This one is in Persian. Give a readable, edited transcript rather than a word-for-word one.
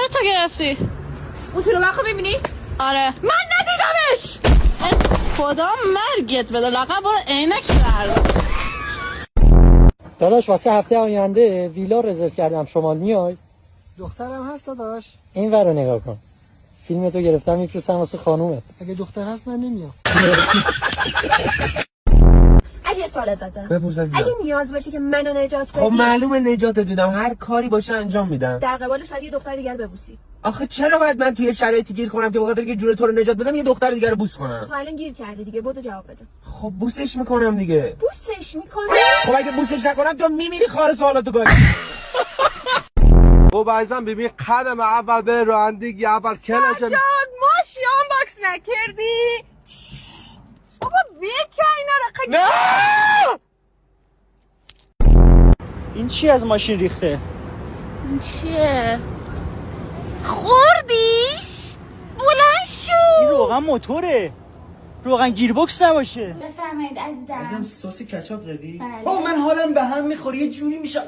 رو تو گرفتی؟ اون رو وقت ببینی؟ آره. من ندیدمش. خدا مرگت بده لقب برو عینک بردار. داداش واسه هفته آینده ویلا رزرو کردم، شمال میای؟ دخترم هست داداش. این ور رو نگاه کن، فیلمتو گرفتم میفرستم واسه خانومت. اگه دختر هست من نمیام. اگه سوال ازت دارم بپرس عزیزم. اگه نیاز باشه که منو نجات بدی خب معلومه نجاتت میدم، هر کاری باشه انجام میدم. در قبالش باید یه دختر دیگر ببوسی. آخه چرا باید من توی شرایطی گیر کنم که بخاطر که جون تو رو نجات بدم یه دختر دیگه رو بوس کنم؟ تو الان گیر کردی دیگه، بدو جواب بده. خب بوسش میکنم دیگه. بوسش میکنی؟ خب اگه بوسش نکنم تو میمیری خار سوالاتو گاری. خب عزیزم ببین قدم اول بره رانندگی اول کلش سجاد ما شیان باکس نکردی؟ بابا بیکه اینا رو نه این چی از ماشین ریخته؟ این چیه؟ خوردیش؟ بلند شو. این روغن موتوره، روغن گیربکس نباشه. بفرمایید عزیزم. سس کچاپ زدی؟ بله. من حالم به هم میخوره، یه جوری میشه